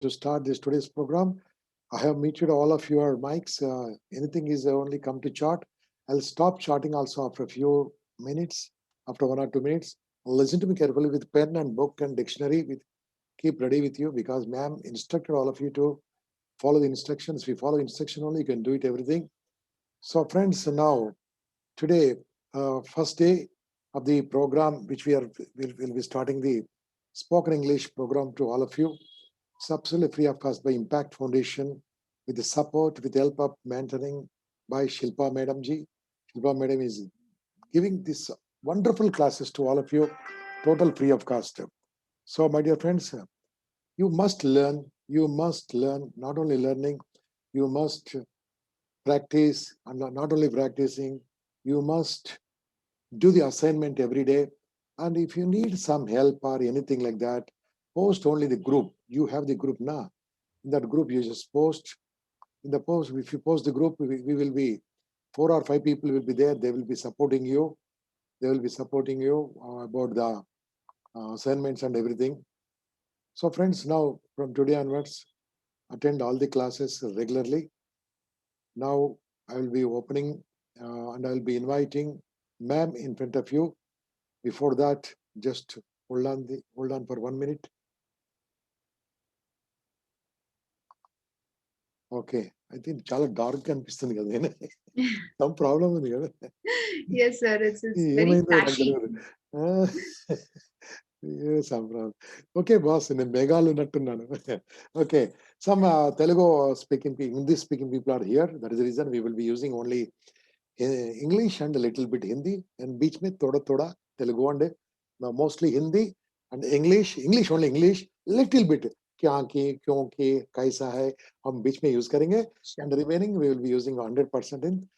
to start this today's program. I have muted all of your mics. Anything is only come to chat. I'll stop chatting also after a few minutes, after 1 or 2 minutes. Listen to me carefully with pen and book and dictionary. Keep ready with you because ma'am instructed all of you to follow the instructions. If you follow instruction only, you can do it everything. So friends, now today, first day of the program, which we'll be starting the spoken English program to all of you. It's absolutely free of cost by Impact Foundation with the support, with the help of mentoring by Shilpa Madam Ji. Shilpa Madam is giving these wonderful classes to all of you, total free of cost. So my dear friends, you must learn, not only learning, you must practice, and not only practicing, you must do the assignment every day. And if you need some help or anything like that, post only the group. You have the group now. In that group, you just post. In the post, if you post the group, we will be 4 or 5 people will be there. They will be supporting you. They will be supporting you about the assignments and everything. So friends, now from today onwards, attend all the classes regularly. Now I will be opening and I will be inviting ma'am in front of you. Before that, just hold on for 1 minute. Okay, I think chala dark అనిపిస్తుంది కదా. Some problem ఉంది కదా. Yes, sir. It's very flashy. Some problem. Okay, boss. నేను మేఘాలు ఉన్నట్టున్నాను. Okay, some Telugu speaking, Hindi speaking people are here. That is the reason we will be using only English and a little bit Hindi. And beach mein thoda Telugu and mostly Hindi and English only English, little bit क्या की क्यों की कैसा है हम बीच में use करेंगे and remaining we will be using 100% in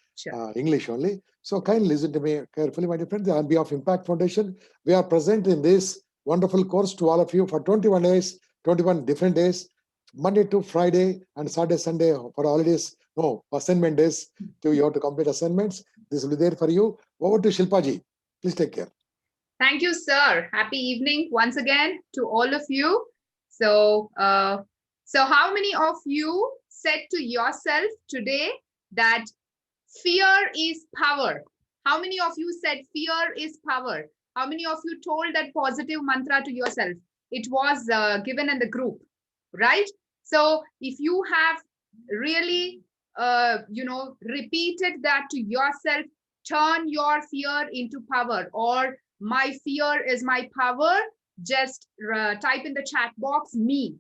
English only. So kindly listen to me carefully, my dear friends. On behalf of Impact Foundation, we are present in this wonderful course to all of you for 21 days, 21 different days, Monday to Friday and Saturday, Sunday for holidays. No, assignment days. You have to complete assignments. This will be there for you. Over to Shilpa ji. Please take care. Thank you, sir. Happy evening once again to all of you. So, so how many of you said to yourself today that fear is power? How many of you said fear is power? How many of you told that positive mantra to yourself? It was given in the group, right? So if you have really, repeated that to yourself, turn your fear into power, or my fear is my power, just type in the chat box me.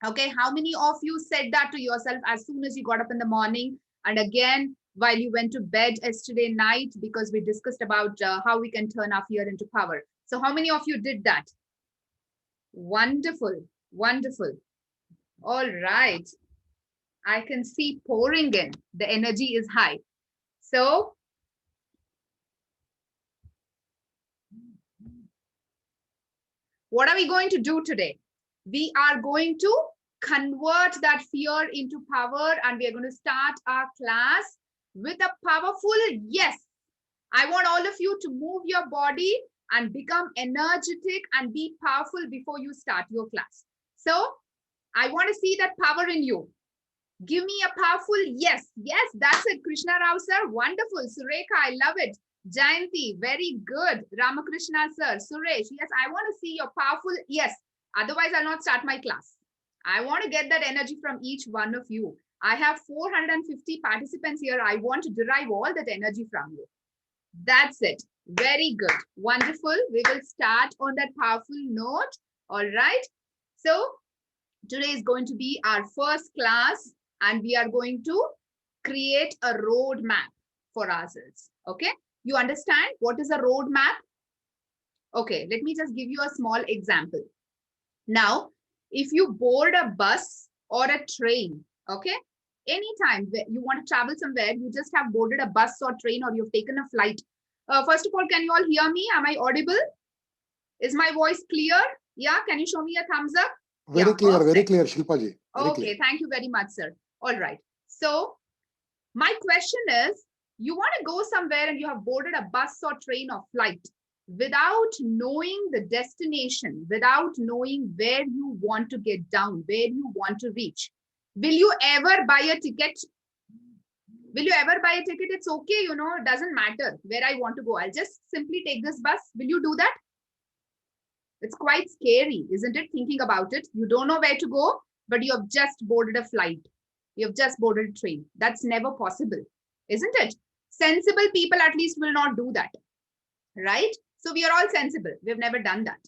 Okay, how many of you said that to yourself as soon as you got up in the morning, and again while you went to bed yesterday night, because we discussed about how we can turn our fear into power? So how many of you did that? Wonderful, wonderful. All right, I can see pouring in, the energy is high. So what are we going to do today? We are going to convert that fear into power, and we are going to start our class with a powerful yes. I want all of you to move your body and become energetic and be powerful before you start your class. So I want to see that power in you. Give me a powerful yes. Yes, that's it. Krishna Rao sir, wonderful. Surekha, I love it. Jayanti, very good. Ramakrishna sir, Suresh, yes, I want to see your powerful yes. Otherwise, I'll not start my class. I want to get that energy from each one of you. I have 450 participants here. I want to derive all that energy from you. That's it. Very good. Wonderful. We will start on that powerful note. All right. So today is going to be our first class, and we are going to create a roadmap for ourselves. Okay. You understand what is a roadmap? Okay, let me just give you a small example. Now, if you board a bus or a train, okay, anytime you want to travel somewhere, you just have boarded a bus or train, or you've taken a flight. First of all, can you all hear me? Am I audible? Is my voice clear? Yeah, can you show me a thumbs up? Very clear, Shilpa ji. Okay, thank you very much, sir. All right. So my question is, you want to go somewhere and you have boarded a bus or train or flight. without knowing the destination, without knowing where you want to get down, where you want to reach, will you ever buy a ticket? Will you ever buy a ticket? It's okay, you know, it doesn't matter where I want to go. I'll just simply take this bus. Will you do that? It's quite scary, isn't it? Thinking about it. You don't know where to go, but you have just boarded a flight. You have just boarded a train. That's never possible, isn't it? Sensible people at least will not do that, right? So we are all sensible. We've never done that.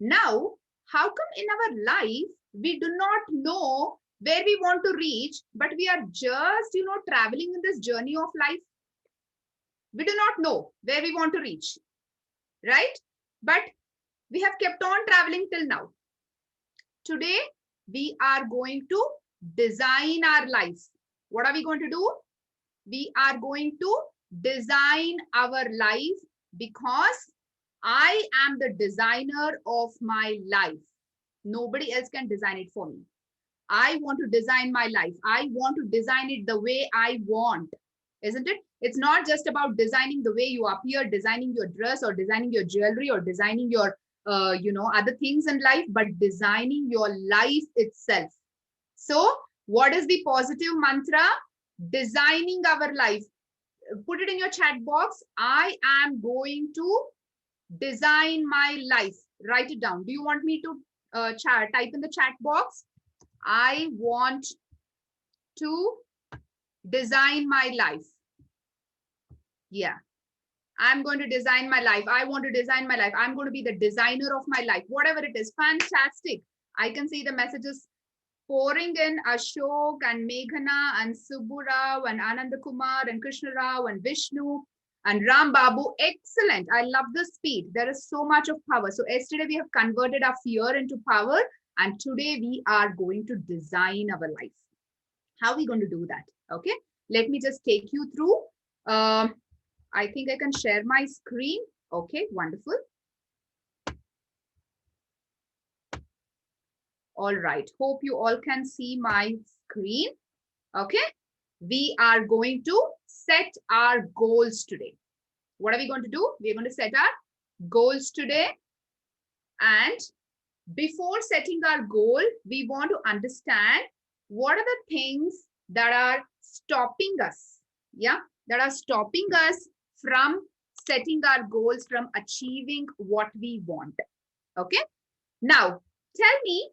Now, how come in our life, we do not know where we want to reach, but we are just, you know, traveling in this journey of life? We do not know where we want to reach, right? But we have kept on traveling till now. Today, we are going to design our life. What are we going to do? We are going to design our life because I am the designer of my life. Nobody else can design it for me. I want to design my life. I want to design it the way I want, isn't it? It's not just about designing the way you appear, designing your dress or designing your jewelry or designing your, other things in life, but designing your life itself. So what is the positive mantra? Designing our life. Put it in your chat box. I am going to design my life. Write it down. Do you want me to type in the chat box? I want to design my life. Yeah. I'm going to design my life. I want to design my life. I'm going to be the designer of my life. Whatever it is. Fantastic. I can see the messages pouring in. Ashok and Meghana and Subburao and Anandakumar and Krishna Rao and Vishnu and Ram Babu. Excellent. I love the speed. There is so much of power. So yesterday we have converted our fear into power. And today we are going to design our life. How are we going to do that? Okay. Let me just take you through. I think I can share my screen. Okay, wonderful. All right. Hope you all can see my screen. Okay. We are going to set our goals today. What are we going to do? We're going to set our goals today. And before setting our goal, we want to understand what are the things that are stopping us. Yeah, that are stopping us from setting our goals, from achieving what we want. Okay. Now, tell me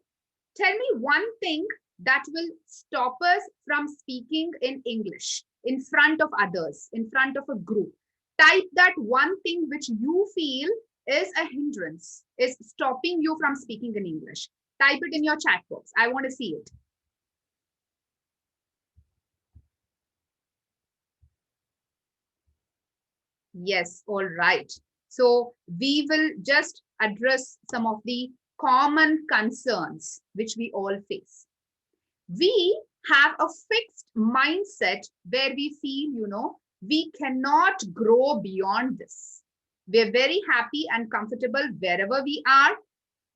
one thing that will stop us from speaking in English in front of others, in front of a group. Type that one thing which you feel is a hindrance, is stopping you from speaking in English. Type it in your chat box. I want to see it. Yes, all right. So we will just address some of the common concerns which we all face. We have a fixed mindset where we feel, we cannot grow beyond this. We're very happy and comfortable wherever we are.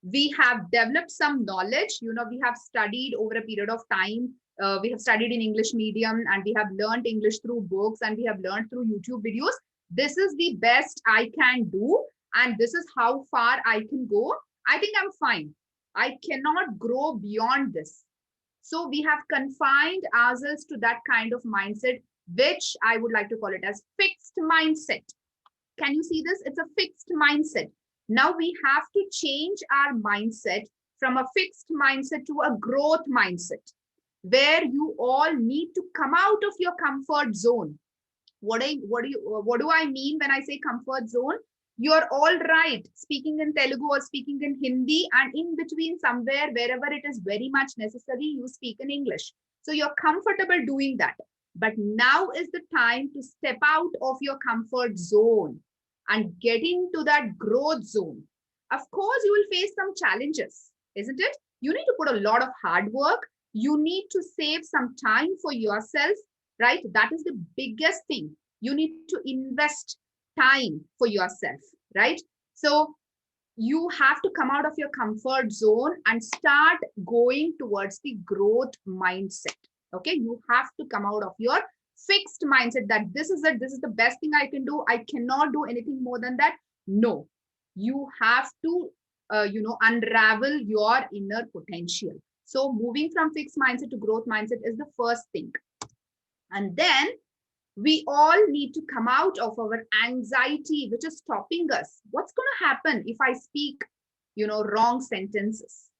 We have developed some knowledge, we have studied over a period of time. We have studied in English medium and we have learned English through books and we have learned through YouTube videos. This is the best I can do and this is how far I can go. I think I'm fine. I cannot grow beyond this. So we have confined ourselves to that kind of mindset, which I would like to call it as fixed mindset. Can you see this? It's a fixed mindset. Now we have to change our mindset from a fixed mindset to a growth mindset, where you all need to come out of your comfort zone. What do I mean when I say comfort zone? You're all right speaking in Telugu or speaking in Hindi, and in between somewhere, wherever it is very much necessary, you speak in English. So you're comfortable doing that. But now is the time to step out of your comfort zone and get into that growth zone. Of course, you will face some challenges, isn't it? You need to put a lot of hard work. You need to save some time for yourself, right? That is the biggest thing. You need to invest time for yourself, right? So you have to come out of your comfort zone and start going towards the growth mindset. Okay, you have to come out of your fixed mindset that this is it, this is the best thing I can do, I cannot do anything more than that. No, You have to, unravel your inner potential. So moving from fixed mindset to growth mindset is the first thing. And then we all need to come out of our anxiety, which is stopping us. What's going to happen if I speak, wrong sentences?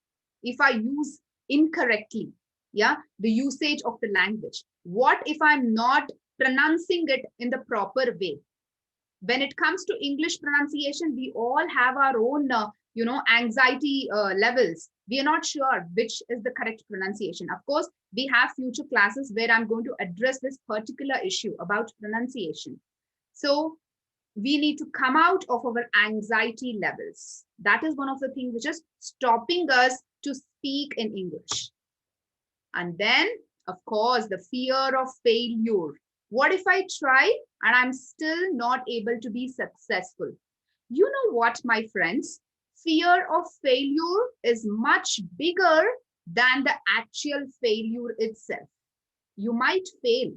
If I use incorrectly, yeah, the usage of the language? What if I'm not pronouncing it in the proper way? When it comes to English pronunciation, we all have our own, anxiety levels. We are not sure which is the correct pronunciation. Of course, we have future classes where I'm going to address this particular issue about pronunciation. So we need to come out of our anxiety levels. That is one of the things which is stopping us to speak in English. And then, of course, the fear of failure. What if I try and I'm still not able to be successful? You know what, my friends? Fear of failure is much bigger than the actual failure itself. You might fail,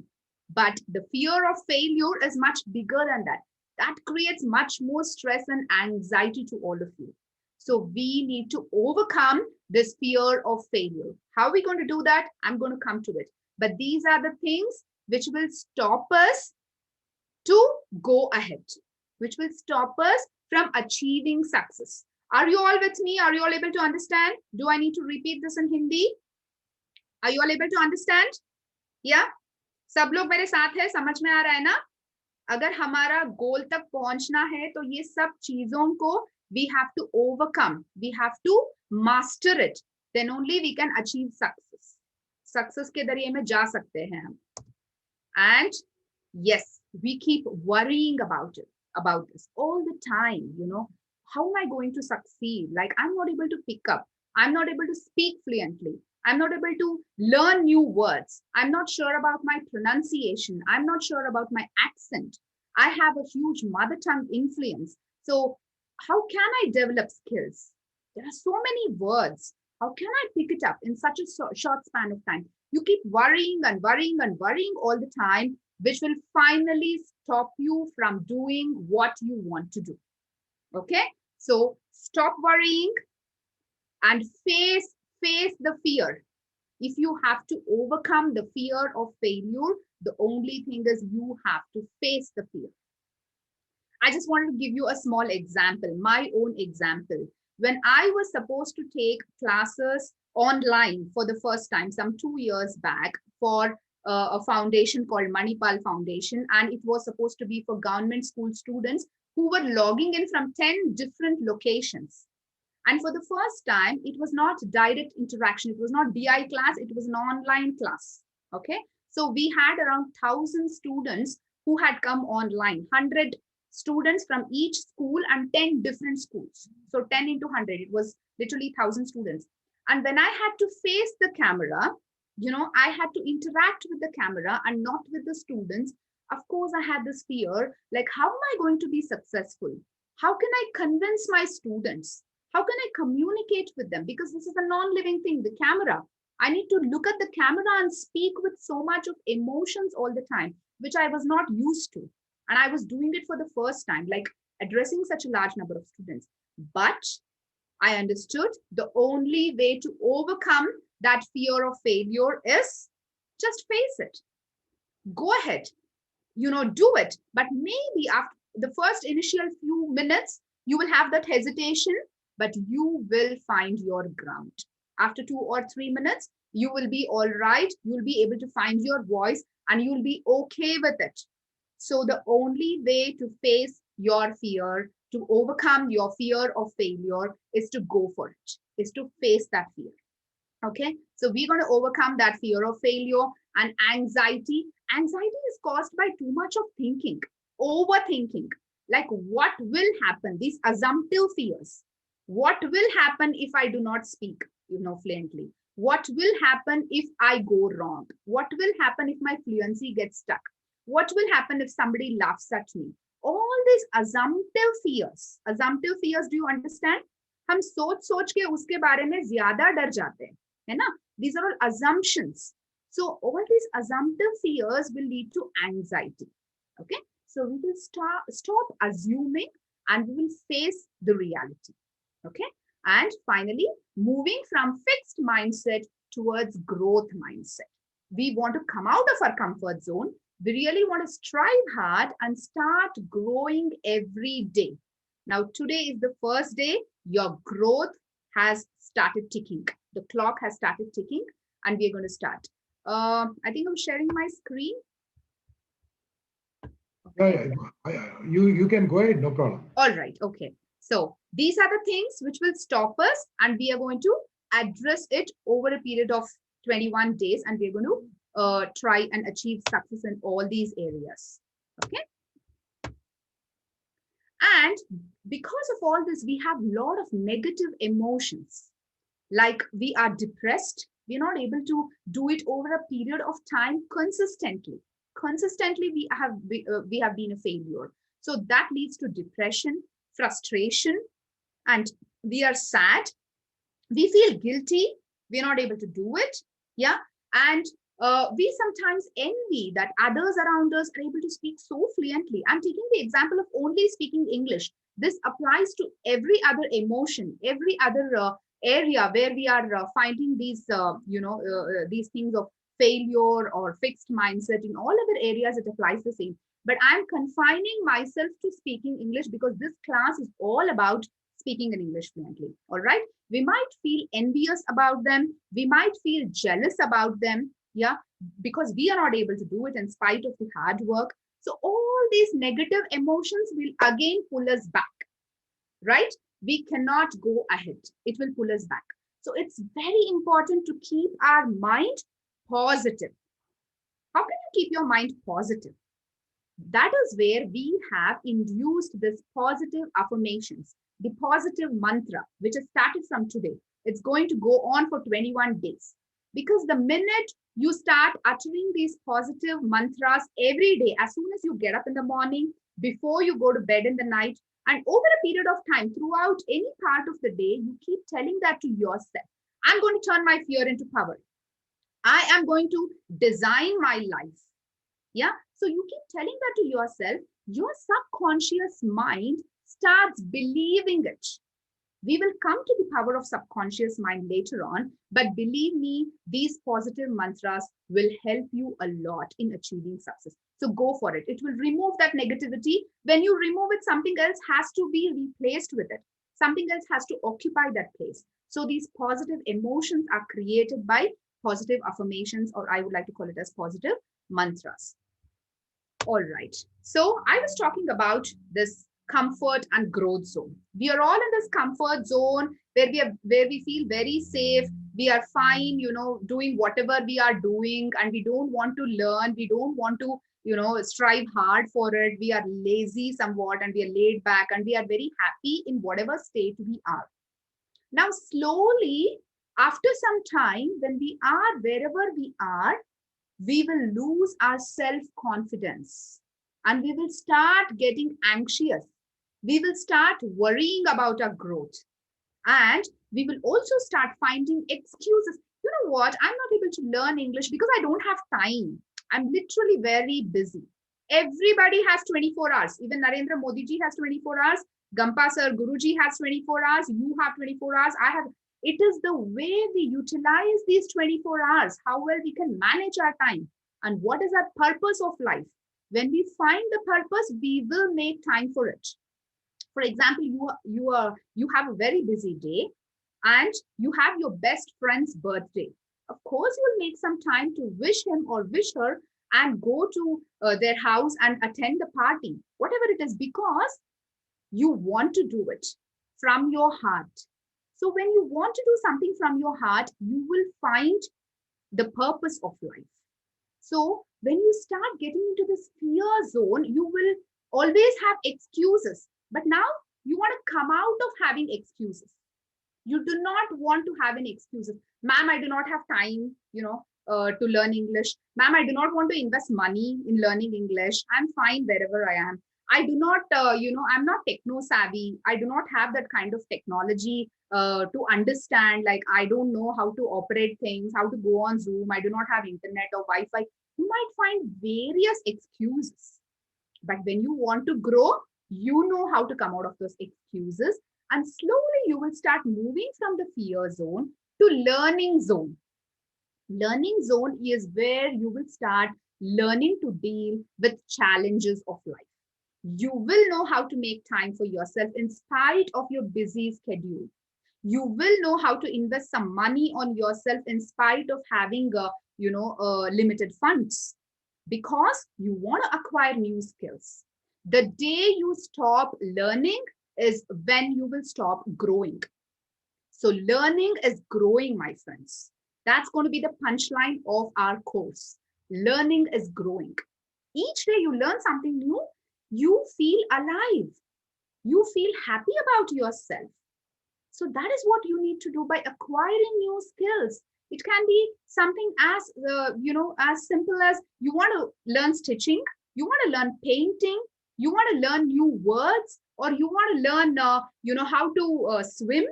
but the fear of failure is much bigger than that. That creates much more stress and anxiety to all of you. So we need to overcome this fear of failure. How are we going to do that? I'm going to come to it. But these are the things which will stop us to go ahead, which will stop us from achieving success. Are you all with me? Are you all able to understand? Do I need to repeat this in Hindi? Are you all able to understand? Yeah? सब लोग मेरे साथ है, समझ में आ रहा है ना? अगर हमारा गोल तक पहुंचना है तो ये सब चीजों को we have to overcome, we have to master it, then only we can achieve success. Success के दरिये में जा सकते हैं हम. And yes, we keep worrying about this all the time. How am I going to succeed? Like, I'm not able to pick up, I'm not able to speak fluently, I'm not able to learn new words, I'm not sure about my pronunciation, I'm not sure about my accent, I have a huge mother tongue influence. So how can I develop skills? There are so many words. How can I pick it up in such a short span of time? You keep worrying and worrying and worrying all the time, which will finally stop you from doing what you want to do. Okay? So stop worrying and face the fear. If you have to overcome the fear of failure, the only thing is you have to face the fear. I just wanted to give you a small example, my own example. When I was supposed to take classes online for the first time, some 2 years back, for a foundation called Manipal Foundation, and it was supposed to be for government school students who were logging in from 10 different locations. And for the first time, it was not direct interaction. It was not BI class. It was an online class. Okay. So we had around 1,000 students who had come online, 100 students from each school and 10 different schools. So 10 into 100, it was literally 1,000 students. And when I had to face the camera, I had to interact with the camera and not with the students. Of course, I had this fear, like, how am I going to be successful? How can I convince my students? How can I communicate with them? Because this is a non-living thing, the camera. I need to look at the camera and speak with so much of emotions all the time, which I was not used to. And I was doing it for the first time, like addressing such a large number of students. But I understood the only way to overcome that fear of failure is just face it. Go ahead, do it. But maybe after the first initial few minutes, you will have that hesitation, but you will find your ground. After 2 or 3 minutes, you will be all right. You'll be able to find your voice and you'll be okay with it. So the only way to face your fear, to overcome your fear of failure, is to go for it, is to face that fear. Okay, so we're going to overcome that fear of failure and anxiety. Anxiety is caused by too much of thinking, overthinking, like what will happen, these assumptive fears. What will happen if I do not speak, fluently? What will happen if I go wrong? What will happen if my fluency gets stuck? What will happen if somebody laughs at me? All these assumptive fears, do you understand? हम सोच के उसके बारे में ज्यादा डर जाते हैं, है ना? These are all assumptions. So all these assumptive fears will lead to anxiety. Okay, so we will stop assuming and we will face the reality. Okay. And finally, moving from fixed mindset towards growth mindset. We want to come out of our comfort zone. We really want to strive hard and start growing every day. Now, today is the first day your growth has started ticking. The clock has started ticking, and we are going to start. I think I'm sharing my screen. Yeah, you can go ahead, no problem. All right. Okay. So these are the things which will stop us, and we are going to address it over a period of 21 days, and we're going to try and achieve success in all these areas. Okay. And because of all this, we have a lot of negative emotions. Like we are depressed, we're not able to do it over a period of time consistently. Consistently, we have been a failure. So that leads to depression, frustration, and we are sad. We feel guilty. We're not able to do it. Yeah. And we sometimes envy that others around us are able to speak so fluently. I'm taking the example of only speaking English. This applies to every other emotion, every other area where we are finding these, these things of failure or fixed mindset. In all other areas, it applies the same. But I'm confining myself to speaking English because this class is all about speaking in English fluently. All right. We might feel envious about them. We might feel jealous about them. Yeah. Because we are not able to do it in spite of the hard work. So all these negative emotions will again pull us back. Right? We cannot go ahead. It will pull us back. So it's very important to keep our mind positive. How can you keep your mind positive? That is where we have induced this positive affirmations, the positive mantra, which has started from today. It's going to go on for 21 days. Because the minute you start uttering these positive mantras every day, as soon as you get up in the morning, before you go to bed in the night, and over a period of time, throughout any part of the day, you keep telling that to yourself. I'm going to turn my fear into power. I am going to design my life. Yeah. So you keep telling that to yourself, your subconscious mind starts believing it. We will come to the power of subconscious mind later on, but believe me, these positive mantras will help you a lot in achieving success. So go for it. It will remove that negativity. When you remove it, something else has to be replaced with it. Something else has to occupy that place. So these positive emotions are created by positive affirmations, or I would like to call it as positive mantras. All right. So I was talking about this comfort and growth zone. We are all in this comfort zone where we feel very safe. We are fine, doing whatever we are doing, and we don't want to learn. We don't want to, strive hard for it. We are lazy somewhat, and we are laid back, and we are very happy in whatever state we are. Now, slowly, after some time, when we are wherever we are, we will lose our self-confidence and we will start getting anxious. We will start worrying about our growth, and we will also start finding excuses. You know what? I'm not able to learn English because I don't have time. I'm literally very busy. Everybody has 24 hours. Even Narendra Modi ji has 24 hours. Gampa sir, Guruji has 24 hours. You have 24 hours. I have. It is the way we utilize these 24 hours, how well we can manage our time, and what is our purpose of life. When we find the purpose, we will make time for it. For example, you have a very busy day and you have your best friend's birthday. Of course, you will make some time to wish him or wish her and go to their house and attend the party, whatever it is, because you want to do it from your heart. So when you want to do something from your heart, you will find the purpose of life. So when you start getting into this fear zone, you will always have excuses. But now you want to come out of having excuses. You do not want to have any excuses. Ma'am, I do not have time, to learn English. Ma'am, I do not want to invest money in learning English. I'm fine wherever I am. I do not, I'm not techno savvy. I do not have that kind of technology to understand. Like, I don't know how to operate things, how to go on Zoom. I do not have internet or Wi-Fi. You might find various excuses. But when you want to grow, You know how to come out of those excuses, and slowly you will start moving from the fear zone to learning zone. Learning zone is where you will start learning to deal with challenges of life. You will know how to make time for yourself in spite of your busy schedule. You will know how to invest some money on yourself in spite of having limited funds, because you want to acquire new skills. The day you stop learning is when you will stop growing. So learning is growing, my friends. That's going to be the punchline of our course. Learning is growing. Each day you learn something new, you feel alive. You feel happy about yourself. So that is what you need to do by acquiring new skills. It can be something as as simple as you want to learn stitching, you want to learn painting, you want to learn new words, or you want to learn how to swim.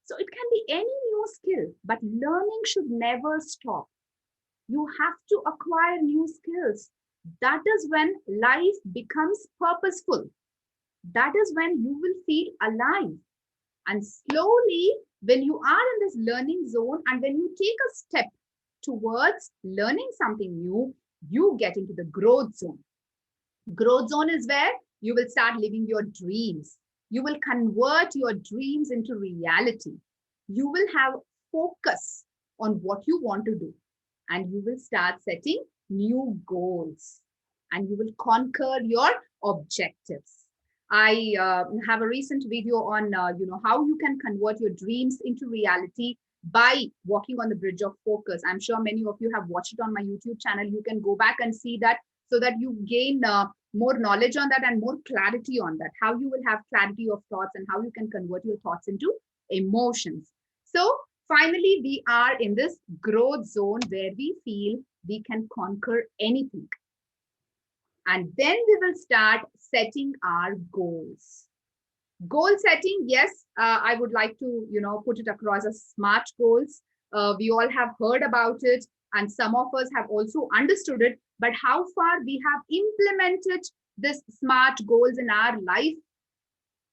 So it can be any new skill, but learning should never stop. You have to acquire new skills. That is when life becomes purposeful. That is when you will feel alive. And slowly, when you are in this learning zone and when you take a step towards learning something new, you get into the growth zone. Growth zone is where you will start living your dreams. You will convert your dreams into reality. You will have focus on what you want to do, and you will start setting new goals, and you will conquer your objectives. I have a recent video on how you can convert your dreams into reality by walking on the bridge of focus. I'm sure many of you have watched it on my YouTube channel. You can go back and see that so that you gain more knowledge on that and more clarity on that, how you will have clarity of thoughts and how you can convert your thoughts into emotions. So finally, we are in this growth zone where we feel we can conquer anything. And then we will start setting our goals. Goal setting, yes, I would like to, put it across as SMART goals. We all have heard about it, and some of us have also understood it. But how far we have implemented this SMART goals in our life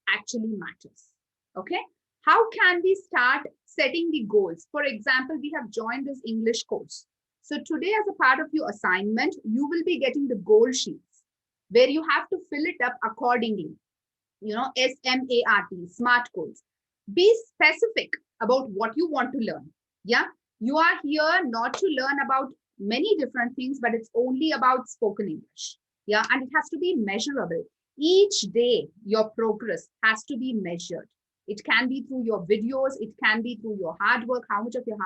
actually matters. Okay. How can we start setting the goals? For example, we have joined this English course. So today, as a part of your assignment, you will be getting the goal sheets where you have to fill it up accordingly. SMART, SMART goals. Be specific about what you want to learn. Yeah. You are here not to learn about many different things, but it's only about spoken English. Yeah. And it has to be measurable. Each day, your progress has to be measured. It can be through your videos. It can be through your hard work. How much of your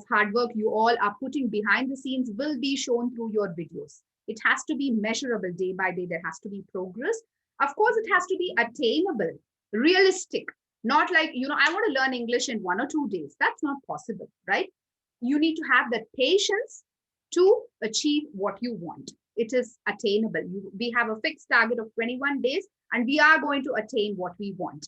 hard work you all are putting behind the scenes will be shown through your videos. It has to be measurable day by day. There has to be progress. Of course, it has to be attainable, realistic, not like, I want to learn English in 1 or 2 days. That's not possible, right? You need to have that patience to achieve what you want. It is attainable. We have a fixed target of 21 days, and we are going to attain what we want.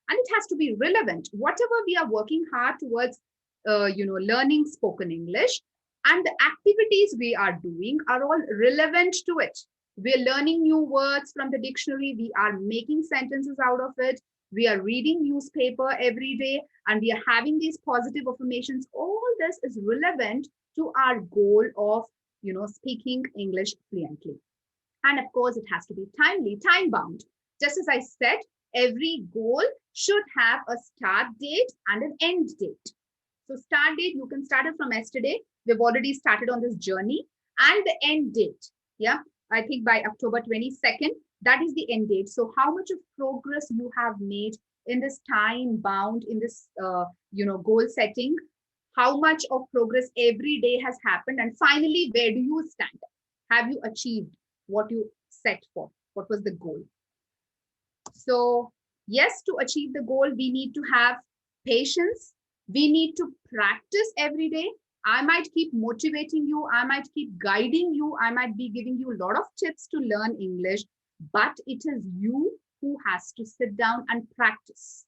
And it has to be relevant. Whatever we are working hard towards, learning spoken English, and the activities we are doing are all relevant to it. We're learning new words from the dictionary. We are making sentences out of it. We are reading newspaper every day, and we are having these positive affirmations. All this is relevant to our goal of, speaking English fluently. And of course, it has to be timely, time bound. Just as I said, every goal should have a start date and an end date. So start date, you can start it from yesterday. We've already started on this journey. And the end date, yeah, I think by October 22nd, that is the end date. So how much of progress you have made in this time bound, in this, goal setting, how much of progress every day has happened. And finally, where do you stand? Have you achieved what you set for? What was the goal? So yes, to achieve the goal, we need to have patience. We need to practice every day. I might keep motivating you. I might keep guiding you. I might be giving you a lot of tips to learn English, but it is you who has to sit down and practice,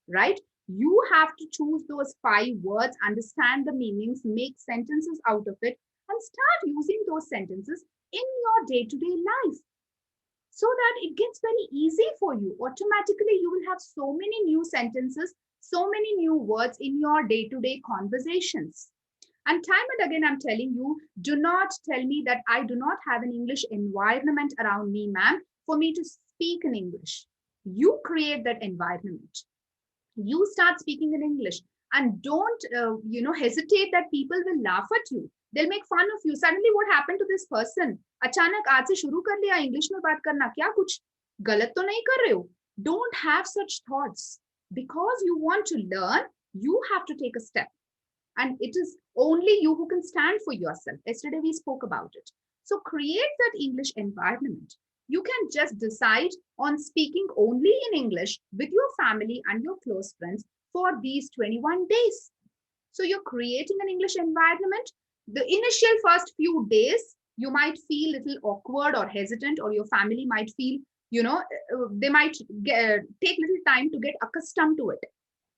right? You have to choose those 5 words, understand the meanings, make sentences out of it, and start using those sentences in your day-to-day life. so that it gets very easy for you. Automatically, you will have so many new sentences, so many new words in your day-to-day conversations. And time and again, I'm telling you, do not tell me that I do not have an English environment around me, ma'am, for me to speak in English. You create that environment. You start speaking in English, and don't hesitate that people will laugh at you. They'll make fun of you. Suddenly, what happened to this person? अचानक आज से शुरू कर लिया English में बात करना, क्या कुछ गलत तो नहीं कर रहे हो? Don't have such thoughts. Because you want to learn, you have to take a step. And it is only you who can stand for yourself. Yesterday we spoke about it. So create that English environment. You can just decide on speaking only in English with your family and your close friends for these 21 days. So you're creating an English environment. The initial first few days, you might feel a little awkward or hesitant, or your family might feel, they might take little time to get accustomed to it.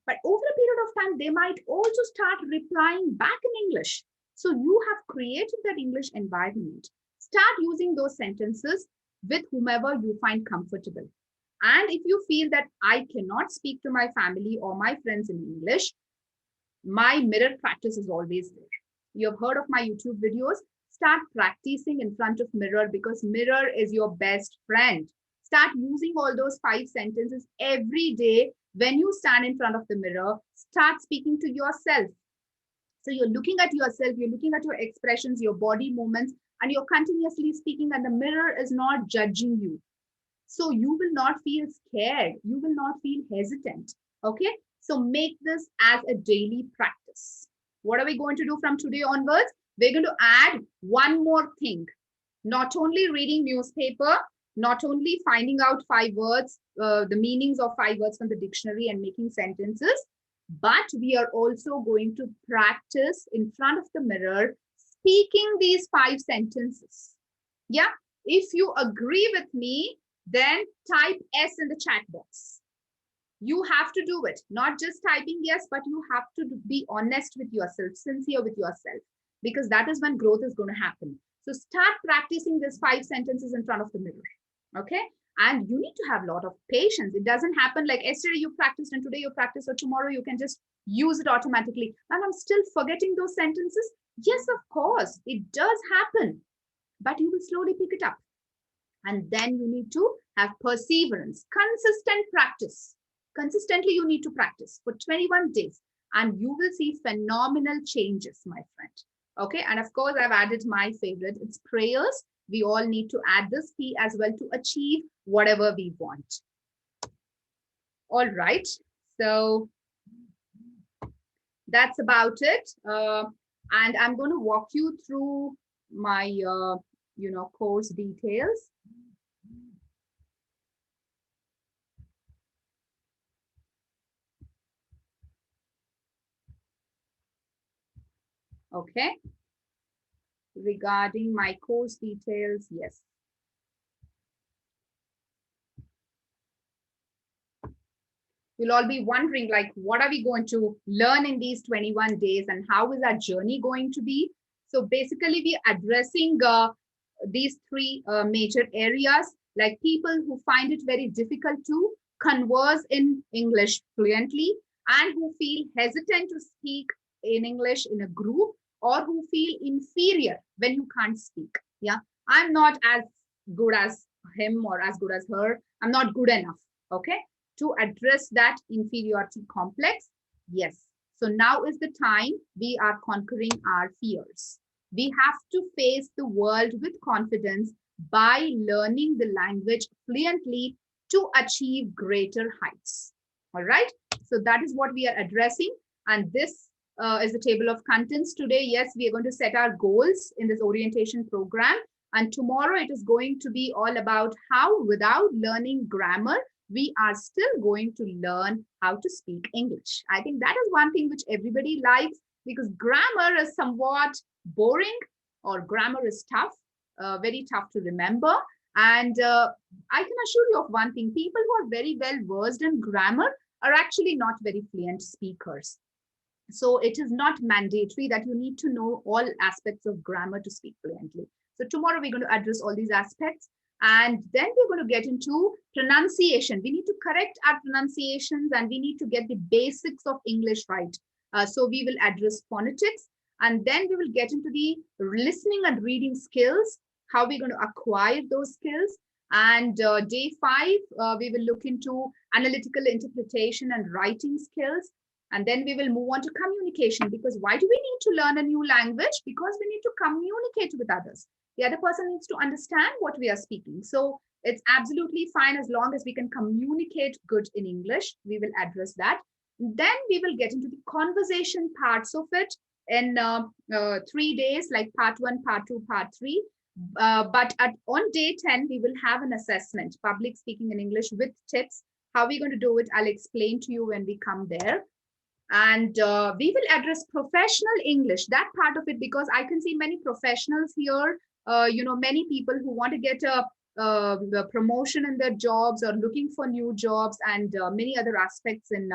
But over a period of time, they might also start replying back in English. So you have created that English environment. Start using those sentences with whomever you find comfortable. And if you feel that I cannot speak to my family or my friends in English, my mirror practice is always there. You have heard of my YouTube videos. Start practicing in front of mirror, because mirror is your best friend. Start using all those 5 sentences every day. When you stand in front of the mirror, start speaking to yourself. So you're looking at yourself, you're looking at your expressions, your body movements, and you're continuously speaking, and the mirror is not judging you. So you will not feel scared. You will not feel hesitant. Okay. So make this as a daily practice. What are we going to do from today onwards? We're going to add one more thing. Not only reading newspaper, not only finding out 5 words, the meanings of 5 words from the dictionary and making sentences, but we are also going to practice in front of the mirror speaking these 5 sentences. Yeah, if you agree with me, then type S in the chat box. You have to do it, not just typing yes, but you have to be honest with yourself, sincere with yourself, because that is when growth is going to happen. So start practicing these 5 sentences in front of the mirror. Okay. And you need to have a lot of patience. It doesn't happen like yesterday you practiced and today you practice, or tomorrow you can just use it automatically. And I'm still forgetting those sentences. Yes, of course, it does happen, but you will slowly pick it up. And then you need to have perseverance, consistent practice. Consistently, you need to practice for 21 days, and you will see phenomenal changes, my friend. Okay. And of course, I've added my favorite. It's prayers. We all need to add this P as well to achieve whatever we want. All right. So that's about it. And I'm going to walk you through my, course details. Okay. Regarding my course details, yes. You'll all be wondering, like, what are we going to learn in these 21 days and how is our journey going to be? So basically, we're addressing these 3 major areas, like people who find it very difficult to converse in English fluently, and who feel hesitant to speak in English in a group, or who feel inferior when you can't speak. Yeah, I'm not as good as him or as good as her. I'm not good enough. Okay. To address that inferiority complex. Yes. So now is the time we are conquering our fears. We have to face the world with confidence by learning the language fluently to achieve greater heights. All right. So that is what we are addressing. And this is the table of contents today. Yes, we are going to set our goals in this orientation program. And tomorrow it is going to be all about how, without learning grammar, we are still going to learn how to speak English. I think that is one thing which everybody likes, because grammar is somewhat boring, or grammar is tough, very tough to remember. And I can assure you of one thing, people who are very well versed in grammar are actually not very fluent speakers. So it is not mandatory that you need to know all aspects of grammar to speak fluently. So tomorrow we're going to address all these aspects. And then we're going to get into pronunciation. We need to correct our pronunciations and we need to get the basics of English right. So we will address phonetics, and then we will get into the listening and reading skills, how we're going to acquire those skills. And day 5, we will look into analytical interpretation and writing skills. And then we will move on to communication, because why do we need to learn a new language? Because we need to communicate with others. The other person needs to understand what we are speaking. So it's absolutely fine as long as we can communicate good in English. We will address that. Then we will get into the conversation parts of it in 3 days, like part 1, part 2, part 3. But on day 10, we will have an assessment, public speaking in English with tips. How we're going to do it, I'll explain to you when we come there. And we will address professional English, that part of it, because I can see many professionals here, many people who want to get a promotion in their jobs or looking for new jobs, and many other aspects in,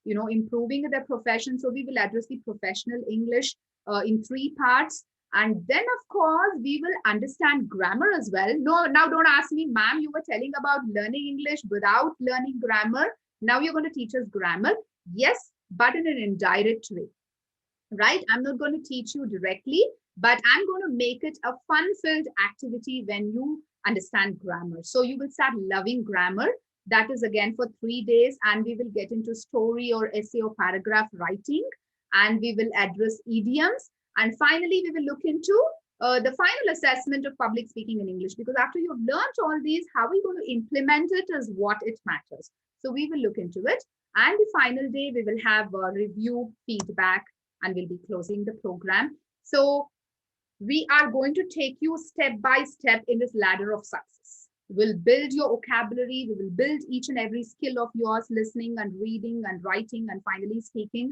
improving their profession. So we will address the professional English in 3 parts. And then, of course, we will understand grammar as well. No, now don't ask me, ma'am, you were telling about learning English without learning grammar. Now you're going to teach us grammar. Yes, but in an indirect way, right? I'm not going to teach you directly, but I'm going to make it a fun-filled activity when you understand grammar. So you will start loving grammar. That is again for 3 days, and we will get into story or essay or paragraph writing, and we will address idioms. And finally, we will look into the final assessment of public speaking in English, because after you've learned all these, how are we going to implement it is what it matters. So we will look into it. And the final day, we will have a review, feedback, and we'll be closing the program. So we are going to take you step by step in this ladder of success. We'll build your vocabulary. We will build each and every skill of yours, listening and reading and writing and finally speaking.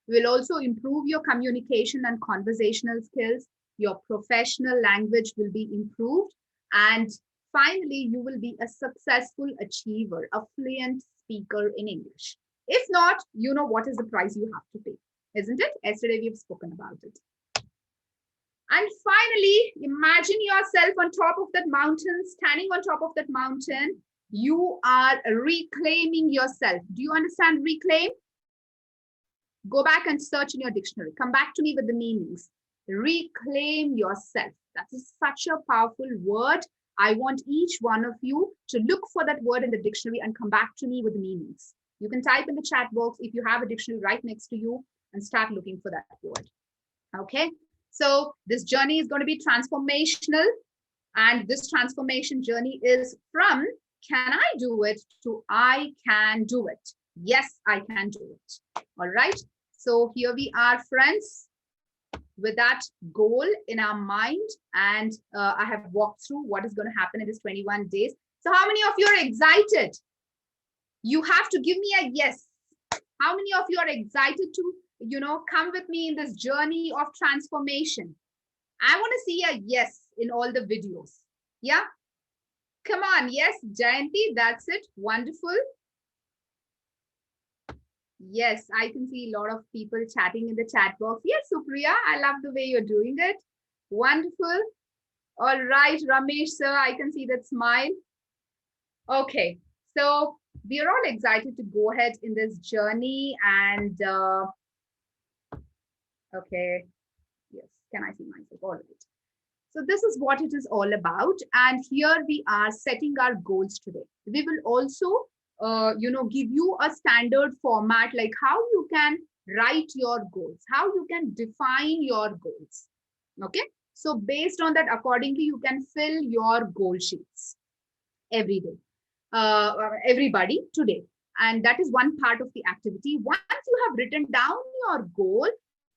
We will also improve your communication and conversational skills. Your professional language will be improved. And finally, you will be a successful achiever, a fluent speaker in English. If not, you know what is the price you have to pay, isn't it? Yesterday, we've spoken about it. And finally, imagine yourself on top of that mountain, standing on top of that mountain. You are reclaiming yourself. Do you understand reclaim? Go back and search in your dictionary. Come back to me with the meanings. Reclaim yourself. That is such a powerful word. I want each one of you to look for that word in the dictionary and come back to me with the meanings. You can type in the chat box if you have a dictionary right next to you and start looking for that word. Okay. So this journey is going to be transformational. And this transformation journey is from can I do it to I can do it. Yes, I can do it. All right. So here we are, friends, with that goal in our mind. And I have walked through what is going to happen in this 21 days. So how many of you are excited? You have to give me a yes. How many of you are excited to, come with me in this journey of transformation? I want to see a yes in all the videos. Yeah. Come on. Yes, Jayanti, that's it. Wonderful. Yes, I can see a lot of people chatting in the chat box. Yes, Supriya, I love the way you're doing it. Wonderful. All right, Ramesh, sir, I can see that smile. Okay, so we are all excited to go ahead in this journey. And okay, yes, can I see myself? All right. So this is what it is all about. And here we are setting our goals today. We will also give you a standard format, like how you can write your goals, how you can define your goals. Okay. So based on that, accordingly, you can fill your goal sheets every day, everybody today. And that is one part of the activity. Once you have written down your goal,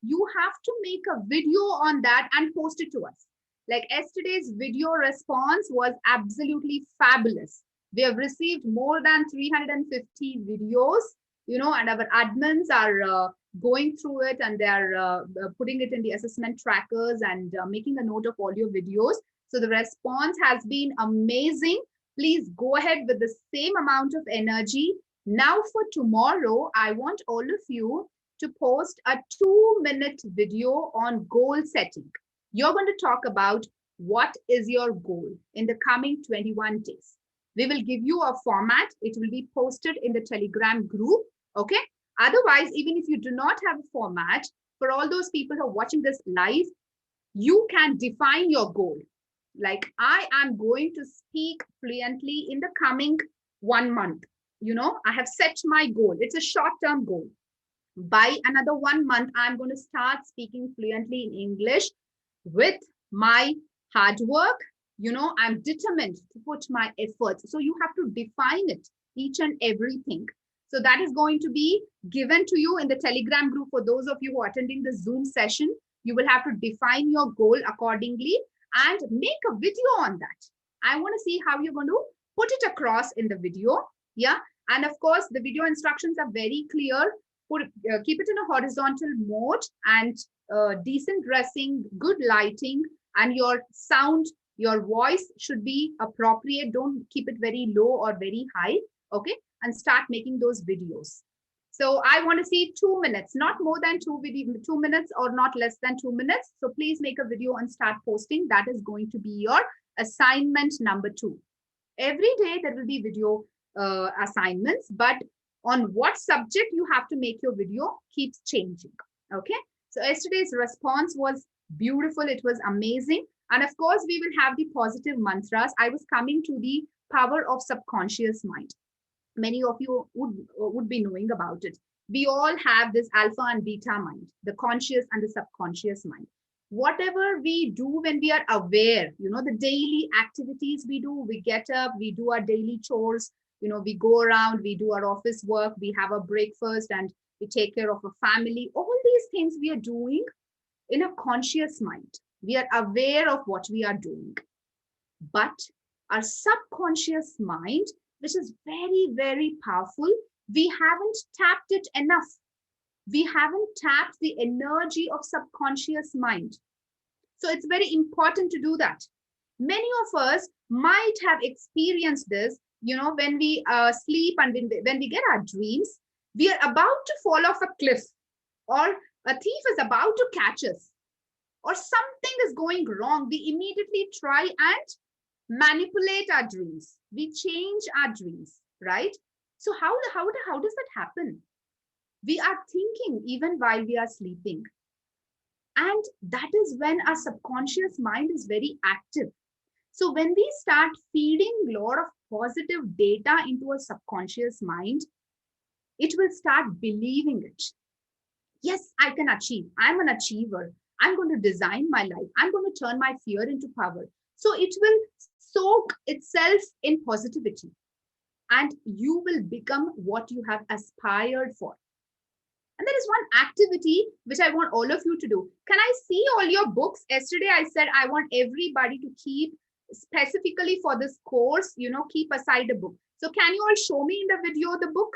you have to make a video on that and post it to us. Like yesterday's video response was absolutely fabulous. We have received more than 350 videos, and our admins are going through it and they're putting it in the assessment trackers and making a note of all your videos. So the response has been amazing. Please go ahead with the same amount of energy. Now for tomorrow, I want all of you to post a 2-minute video on goal setting. You're going to talk about What is your goal in the coming 21 days? We will give you a format. It will be posted in the Telegram group. Okay. Otherwise, even if you do not have a format, for all those people who are watching this live, you can define your goal. Like, I am going to speak fluently in the coming 1 month. I have set my goal. It's a short-term goal. By another 1 month, I'm going to start speaking fluently in English with my hard work. I'm determined to put my efforts. So you have to define it, each and everything. So that is going to be given to you in the Telegram group. For those of you who are attending the Zoom session, you will have to define your goal accordingly and make a video on that. I want to see how you're going to put it across in the video. Yeah. And of course, the video instructions are very clear. Keep it in a horizontal mode and decent dressing, good lighting, and your sound, your voice should be appropriate. Don't keep it very low or very high. Okay. And start making those videos. So I want to see 2 minutes, not more than 2 minutes or not less than 2 minutes. So please make a video and start posting. That is going to be your assignment number 2. Every day there will be video assignments, but on what subject you have to make your video keeps changing. Okay. So yesterday's response was beautiful. It was amazing. And of course, we will have the positive mantras. I was coming to the power of subconscious mind. Many of you would be knowing about it. We all have this alpha and beta mind, the conscious and the subconscious mind. Whatever we do when we are aware, the daily activities we do, we get up, we do our daily chores, we go around, we do our office work, we have a breakfast and we take care of a family. All these things we are doing in a conscious mind. We are aware of what we are doing. But our subconscious mind, which is very, very powerful, we haven't tapped it enough. We haven't tapped the energy of subconscious mind. So it's very important to do that. Many of us might have experienced this, when we sleep and when we get our dreams, we are about to fall off a cliff, or a thief is about to catch us, or something is going wrong. We immediately try and manipulate our dreams. We change our dreams, right? So how does that happen? We are thinking even while we are sleeping. And that is when our subconscious mind is very active. So when we start feeding a lot of positive data into a subconscious mind, it will start believing it. Yes, I can achieve. I'm an achiever. I'm going to design my life. I'm going to turn my fear into power. So it will soak itself in positivity and you will become what you have aspired for. And there is one activity which I want all of you to do. Can I see all your books? Yesterday I said I want everybody to keep specifically for this course, keep aside a book. So can you all show me in the video the book?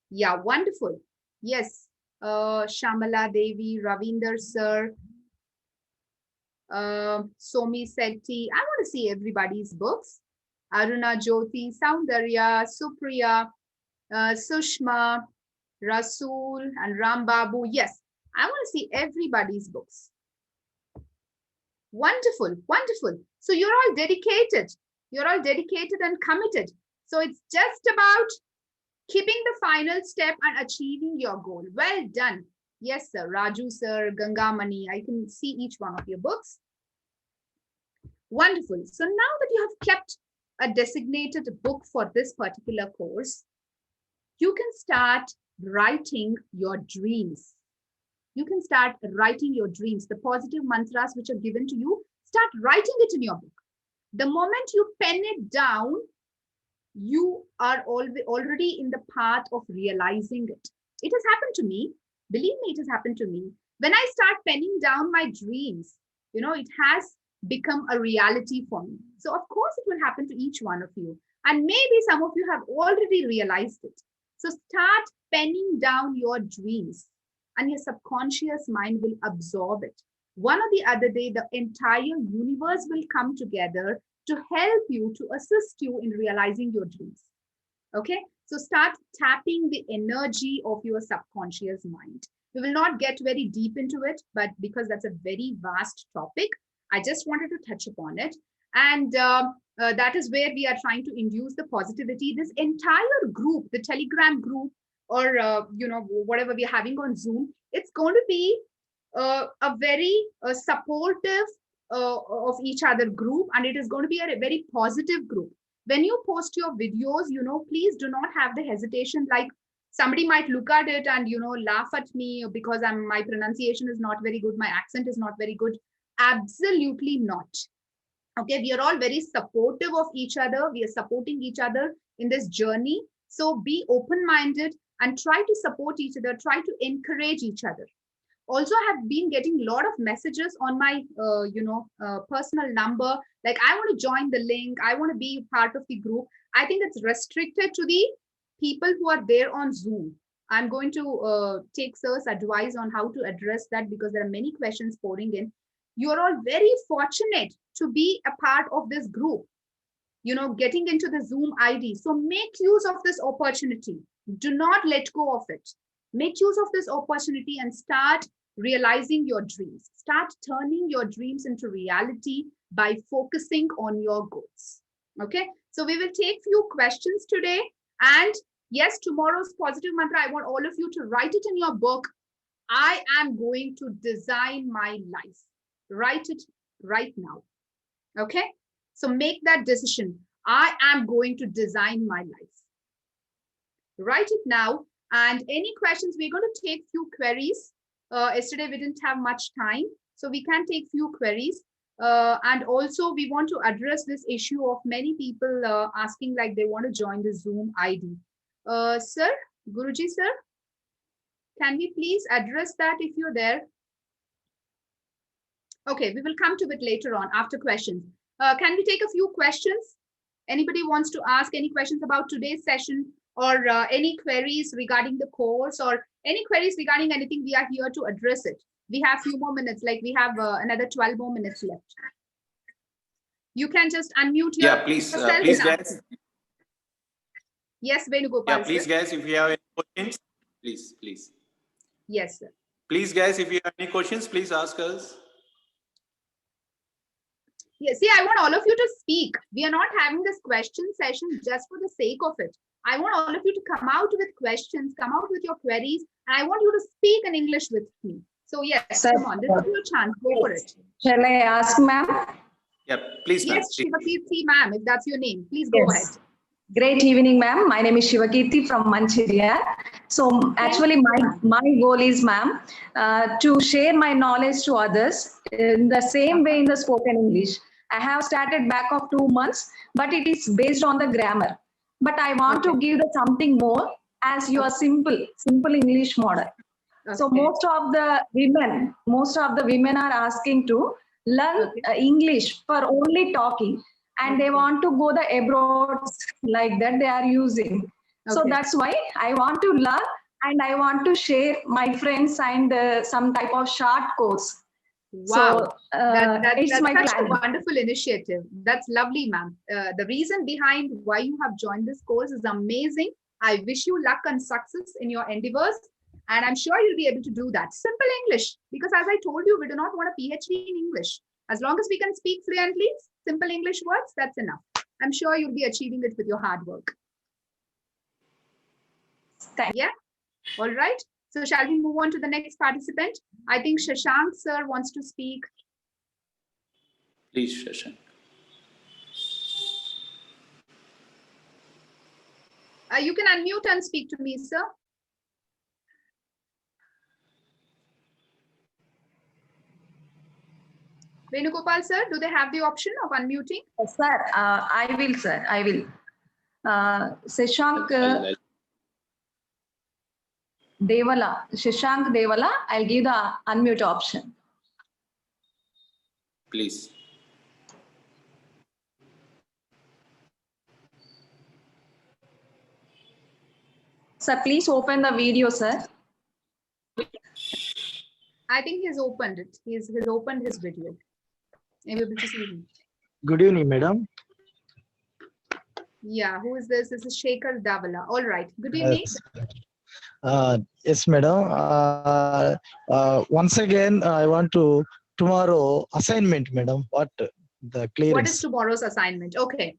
Yeah, wonderful. Yes. Shamala Devi, Ravinder sir, Somi Sethi. I want to see everybody's books. Aruna Jyoti, Soundarya, Supriya, Sushma, Rasul, and Ram Babu. Yes, I want to see everybody's books. Wonderful, wonderful. So you're all dedicated. You're all dedicated and committed. So it's just about keeping the final step and achieving your goal. Well done. Yes, sir. Raju, sir, Gangamani. I can see each one of your books. Wonderful. So now that you have kept a designated book for this particular course, you can start writing your dreams. You can start writing your dreams. The positive mantras which are given to you, start writing it in your book. The moment you pen it down, you are already in the path of realizing it. It has happened to me. Believe me, it has happened to me. When I start penning down my dreams, it has become a reality for me. So of course it will happen to each one of you. And maybe some of you have already realized it. So start penning down your dreams and your subconscious mind will absorb it. One or the other day, the entire universe will come together to help you, to assist you in realizing your dreams. Okay, so start tapping the energy of your subconscious mind. We will not get very deep into it, but because that's a very vast topic, I just wanted to touch upon it. And that is where we are trying to induce the positivity. This entire group, the Telegram group, or whatever we're having on Zoom, it's going to be a very supportive of each other group, and it is going to be a very positive group. When you post your videos, please do not have the hesitation, like somebody might look at it and laugh at me because my pronunciation is not very good, my accent is not very good. Absolutely not. Okay, we are all very supportive of each other. We are supporting each other in this journey. So be open-minded and try to support each other, try to encourage each other. Also, I have been getting a lot of messages on my personal number, like, I want to join the link, I want to be part of the group. I think it's restricted to the people who are there on Zoom. I'm going to take Sir's advice on how to address that, because there are many questions pouring in. You are all very fortunate to be a part of this group, getting into the Zoom ID. So make use of this opportunity. Do not let go of it. Make use of this opportunity and start realizing your dreams. Start turning your dreams into reality by focusing on your goals. Okay, so we will take few questions today. And yes, tomorrow's positive mantra, I want all of you to write it in your book. I am going to design my life. Write it right now. Okay, so make that decision. I am going to design my life. Write it now. And any questions, we're going to take few queries. Yesterday we didn't have much time, so we can take few queries. And also we want to address this issue of many people asking like they want to join the Zoom ID. Sir, Guruji sir, can we please address that if you're there? Okay, we will come to it later on after questions. Can we take a few questions? Anybody wants to ask any questions about today's session, or any queries regarding the course, or any queries regarding anything? We are here to address it. We have few more minutes, like we have another 12 more minutes left. You can just unmute yourself. Please guys. Yes, Venugopal. Yeah, please guys, if you have any questions, please. Yes, sir. Please guys, if you have any questions, please ask us. Yeah, see, I want all of you to speak. We are not having this question session just for the sake of it. I want all of you to come out with questions, come out with your queries, and I want you to speak in English with me. So yes, sir, come on, this is your chance. Go for it. Shall I ask, ma'am? Yeah, please. Yes, Shivakirti, ma'am, if that's your name, please go ahead. Great evening, ma'am. My name is Shivakirti from Manchiria. So actually, my goal is, ma'am, to share my knowledge to others in the same way in the spoken English. I have started back of 2 months, but it is based on the grammar. But I want to give something more as your simple English model. Okay. So most of the women are asking to learn English for only talking, and they want to go the abroad like that they are using. So that's why I want to learn, and I want to share my friends and some type of short course. Wow, so, that's such a wonderful initiative. That's lovely, ma'am. The reason behind why you have joined this course is amazing. I wish you luck and success in your endeavors, and I'm sure you'll be able to do that. Simple English, because as I told you, we do not want a PhD in English. As long as we can speak fluently, simple English words, that's enough. I'm sure you'll be achieving it with your hard work. Yeah, all right. So shall we move on to the next participant? I think Shashank sir wants to speak. Please, Shashank. You can unmute and speak to me, sir. Venugopal sir, do they have the option of unmuting? Yes, sir, I will, sir. I will. Shashank Devala, I'll give the unmute option. Please. Sir, please open the video, sir. I think he's opened it. He's opened his video. I'm able to see him. Good evening, madam. Yeah, who is this? This is Shekhar Davala. All right. Good evening. Yes, madam. Once again, I want to tomorrow assignment, madam? What the clearance? What is tomorrow's assignment? Okay.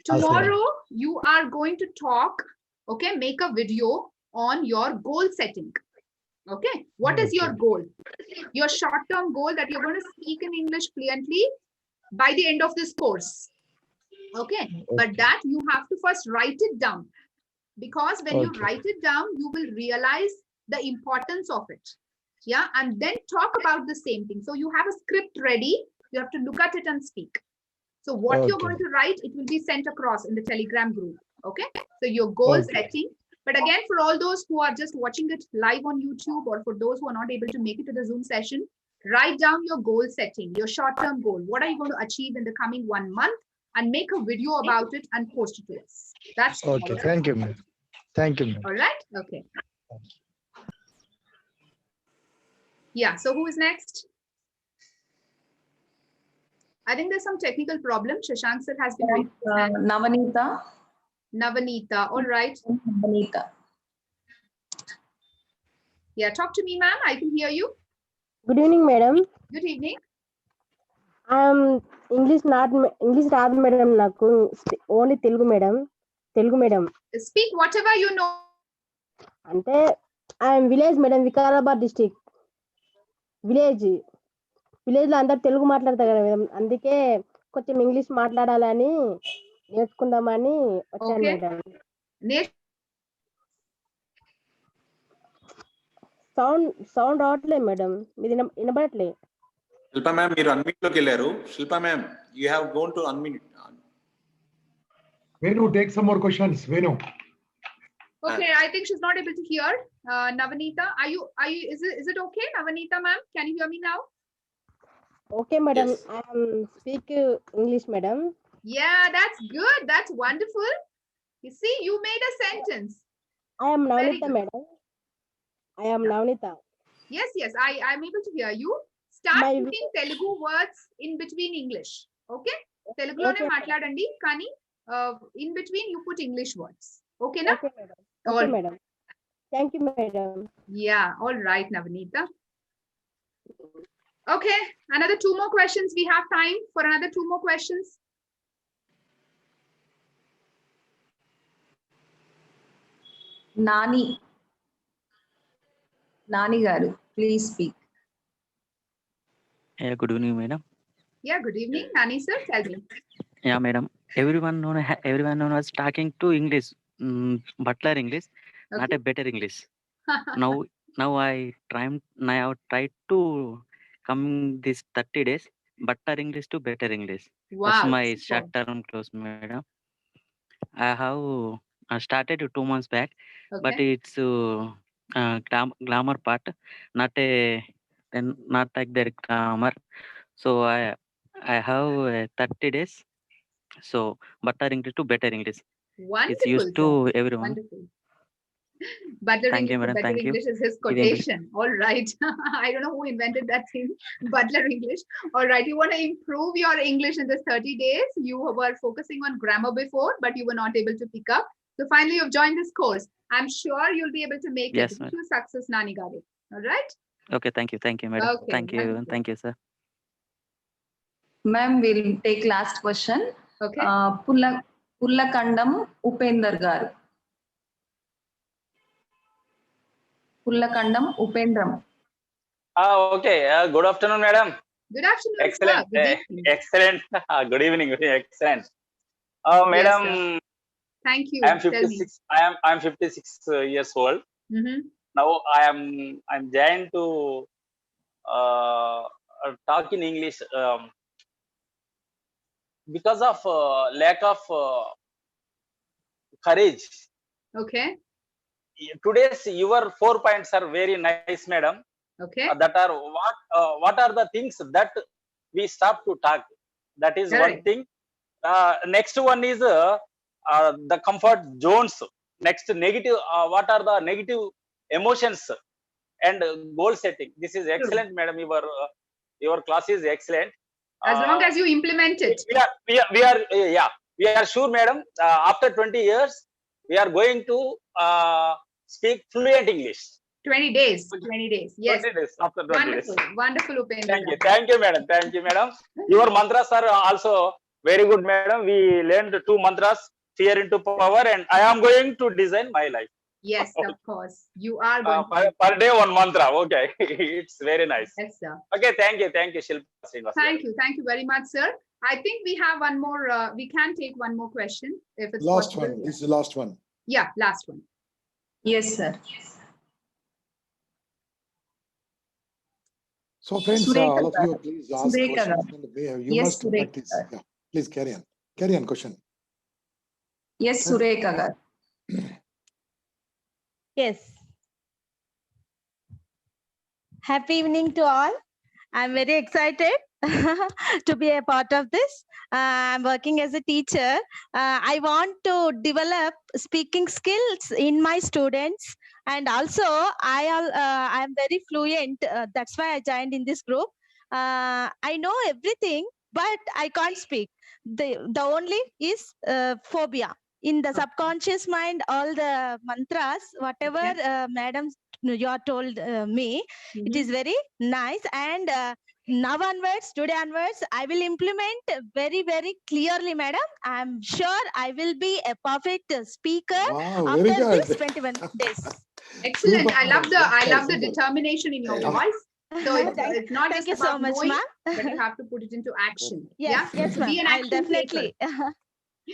Tomorrow you are going to talk, okay, make a video on your goal setting. Okay. What is your goal? Your short-term goal that you're going to speak in English fluently by the end of this course. Okay. But that you have to first write it down, because when you write it down, you will realize the importance of it. Yeah. And then talk about the same thing. So you have a script ready. You have to look at it and speak. So what you're going to write, it will be sent across in the Telegram group. Okay. So your goal setting. But again, for all those who are just watching it live on YouTube, or for those who are not able to make it to the Zoom session, write down your goal setting, your short-term goal. What are you going to achieve in the coming 1 month? And make a video about it and post it to us. That's okay. Thank you, ma'am. Thank you, ma'am. all right. Okay. Yeah. So who is next? I think there's some technical problem. Shashank sir has been raising his hand. Navanita. Navanita. All right. Navanita. Yeah. Talk to me, ma'am. I can hear you. Good evening, madam. Good evening. English రాదు madam నాకు only Telugu madam Speak whatever you know. అంటే I'm village madam Vikarabad district village లో అందరు తెలుగు మాట్లాడతారు కదా madam అందుకే కొంచెం English మాట్లాడాలని నేర్చుకుందామని వచ్చాను మేడం సౌండ్ రావట్లేదు మేడం మీది వినబడట్లేదు Shilpa ma'am, మీరు unmute లోకి వెళ్ళారు. Shilpa ma'am, you have gone to unmute. Venu, take some more questions. Venu. Okay, I think she's not able to hear. Navanita, is it okay, Navanita ma'am? Can you hear me now? Okay, madam. Yes. I am speak English, madam. Yeah, that's good. That's wonderful. You see, you made a sentence. I am Very Navnita, good. madam. I am Navnita. Yes, I'm able to hear you. Start My- putting Telugu words in between English. Okay? Teluguloనే Okay, madam. మాట్లాడండి కానీ in between you put English words. Okay na? Okay, madam. All Okay, right. madam. Thank you, madam. Yeah, all right, Navanita. Okay, another 2 more questions. We have time for another 2 more questions. Nani garu, please speak. Yeah, good evening, madam. Yeah, good evening, Nani sir. Tell me. Yeah, madam. Everyone was talking to English, butler English, not a better English. Now I have tried to come this 30 days, butler English to better English. Wow. That's my super. short-term course, madam. I have started 2 months back, but Okay. it's grammar part, not like the grammar. So I have 30 days. So better English to better English. Wonderful. It's used sir. to everyone. Wonderful. Butler Thank you, English, madam. better Thank you. English is his Good English. quotation. All right. I don't know who invented that thing. Butler English. All right. You want to improve your English in this 30 days. You were focusing on grammar before, but you were not able to pick up. So finally, you've joined this course. I'm sure you'll be able to make Yes, it ma'am. to success, Nani Gade. All right. Okay, thank you, madam. Okay, Thank you, wonderful. thank you, sir. Ma'am, we'll take last question. Okay. Pullakandam Upender garu. Pullakandam Upendram. Okay. Good afternoon, madam. Good afternoon. Excellent. Sir. Good evening. Excellent. Good evening. Excellent. Yes, Madam, sir. Thank you. I am Tell me. 56. I am 56 years old. Mhm. Now I'm joined to talk in English because of lack of courage. Okay. Today's your 4 points are very nice, madam. Okay. That are what are the things that we stop to talk. That is one Correct. thing. Next one is the comfort zones. Next, negative. What are the negative emotions and goal setting? This is excellent, madam. Your class is excellent. As long as you implement it. We are sure, madam. After 20 years, we are going to speak fluent English. 20 days. 20 days. Yes. 20 days, after 20 days. Wonderful. Wonderful, Upendra. Thank you, madam. Thank you, madam. Your mantras are also very good, madam. We learned 2 mantras, fear into power, and I am going to design my life. Yes, of course. You are going to. Per day 1 mantra. Okay. It's very nice. Yes, sir. Okay, thank you, Shilpa Srinivas. Thank you very much, sir. I think we have one more. We can take one more question if it's Last possible. one. This is the last one. Yeah, last one. Yes, sir. So friends, Sureka, all of sir. you, please ask Sureka, questions. sir. And you Yes, must Sureka, practice. sir. Yeah, please carry on. Carry on, question. Yes, Sureka, sir. Yes. Happy evening to all. I'm very excited to be a part of this. I'm working as a teacher. I want to develop speaking skills in my students. And also, I'm very fluent. That's why I joined in this group. I know everything, but I can't speak. The only is phobia. In the subconscious mind, all the mantras, whatever madam you are told me, it is very nice. And now onwards, today onwards, I will implement very, very clearly, madam. I'm sure I will be a perfect speaker Wow, after very good. this 21 days. Excellent. Super, I love the super. determination in your Yeah. voice. So it's not Thank just you so about much, knowing, ma'am. but you have to put it into action. Yes, Yeah. yes, So ma'am. be an I'll action taker. definitely.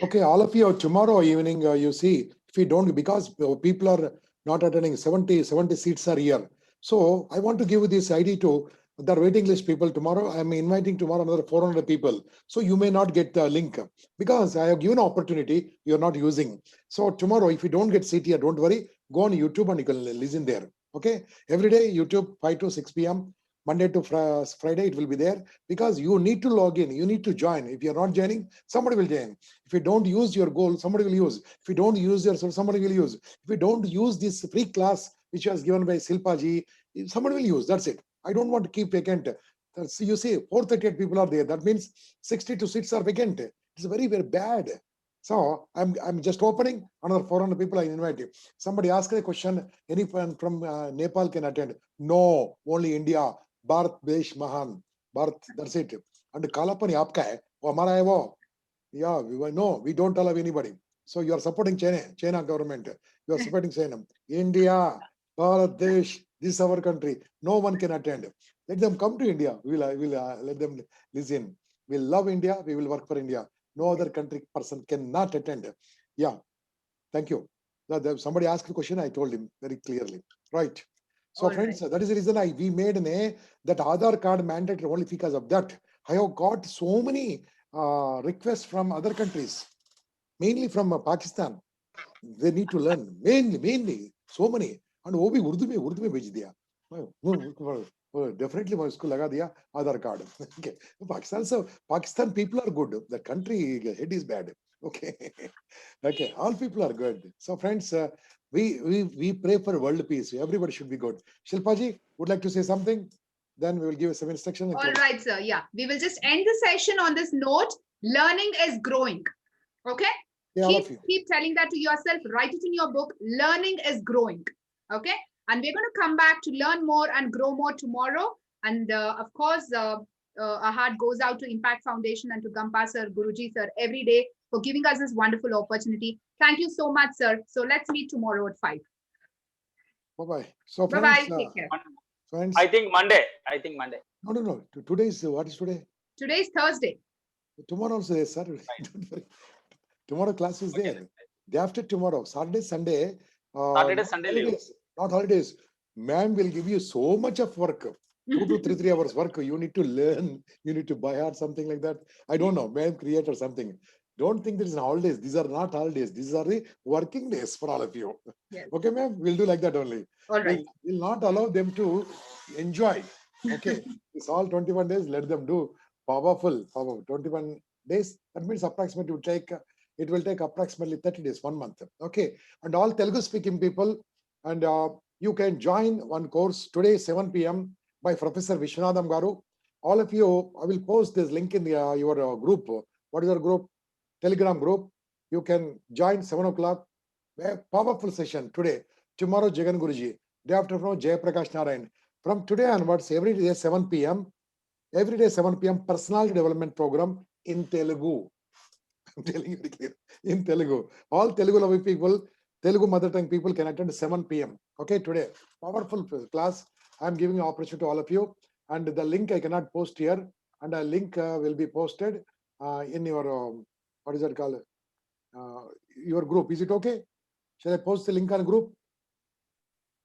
Okay, all of you, tomorrow evening, you see, if you don't, because people are not attending, 70 seats are here. So I want to give you this ID to the waiting list people tomorrow. I'm inviting tomorrow another 400 people. So you may not get the link because I have given an opportunity you're not using. So tomorrow, if you don't get seat here, don't worry. Go on YouTube and you can listen there. Okay, every day, YouTube, 5 to 6 p.m. Monday to Friday, it will be there because you need to log in. You need to join. If you're not joining, somebody will join. If you don't use your goal, somebody will use. If you don't use your soul, somebody will use. If you don't use this free class, which was given by Shilpa ji, somebody will use. That's it. I don't want to keep vacant. You see, 438 people are there. That means 62 seats are vacant. It's very, very bad. So I'm just opening another 400 people. I invite you. Somebody asked a question. Anyone from Nepal can attend? No, only India. Bharat Desh Mahan. Bharat, that's it. And Kalapani aapka hai. वो हमारा है वो. Yeah, we don't allow anybody. So you are supporting China government. You are supporting China. India, Bharat Desh, this is our country. No one can attend. Let them come to India. We will let them listen. We love India. We will work for India. No other country person cannot attend. Yeah, thank you. Somebody asked a question. I told him very clearly. Right. So friends, that is the reason we made that Aadhaar card mandatory only because of that. I have got so many requests from other countries, mainly from Pakistan. They need to learn, mainly, so many. And वो भी उर्दू में भेज दिया. Definitely मैं उसको लगा दिया Aadhaar card. Okay. Pakistan people are good. The country head is bad. Okay. Okay. All people are good. So friends, we pray for world peace. Everybody should be good. Shilpa ji, would like to say something? Then we will give some instruction. All right, sir. Yeah, we will just end the session on this note. Learning is growing. Okay. Yeah, Keep telling that to yourself. Write it in your book. Learning is growing. Okay. And we're going to come back to learn more and grow more tomorrow. And of course, a heart goes out to Impact Foundation and to Gampa sir, Guruji sir, every day for giving us this wonderful opportunity. Thank you so much, sir. So let's meet tomorrow at 5. Bye-bye. So bye-bye. Friends, take care. Friends. I think Monday. No. Today is, what is today? Today is Thursday. Tomorrow also is Saturday. Don't worry. Tomorrow class is there. Day after tomorrow, Saturday, Sunday. Saturday, Sunday leave. Not holidays. Ma'am will give you so much of work. 2 to 3 hours work. You need to learn. You need to buy or something like that. I don't know. Ma'am create or something. Don't think this is holidays. These are not holidays. These are the working days for all of you. Yes. Okay, ma'am? We'll do like that only. All right. We'll not allow them to enjoy. Okay. It's all 21 days. Let them do powerful 21 days. That means approximately it will take approximately 30 days, 1 month. Okay. And all Telugu speaking people, and you can join one course today, 7 p.m. by Professor Vishwanathan Garu. All of you, I will post this link in your group. What is your group? Telegram group. You can join 7 o'clock. A powerful session today. Tomorrow, Jagan Guruji. Day after tomorrow, Jayaprakash Narayan. From today onwards, every day 7 p.m. Every day 7 p.m. personality development program in Telugu. I'm telling you clear. In Telugu. All Telugu loving people, Telugu mother tongue people can attend 7 p.m. Okay, today. Powerful class. I'm giving an opportunity to all of you. And the link I cannot post here. And a link will be posted in your, what is that called? Your group. Is it okay? Shall I post the link on group?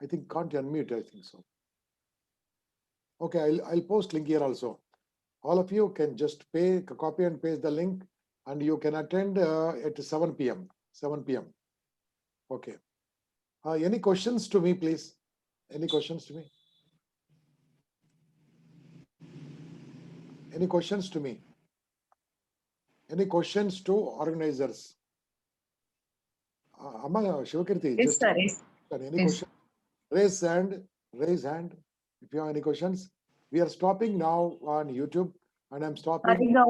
I think can't unmute, I think so. Okay, I'll post link here also. All of you can just copy and paste the link and you can attend at 7 p.m. 7 p.m. Okay. Any questions to me, please? Any questions to me? Any questions to me? Any questions to organizers? Amma Shivakirti, Yes, just sir. Yes. any Yes. question? Raise hand if you have any questions. We are stopping now on YouTube and I'm stopping.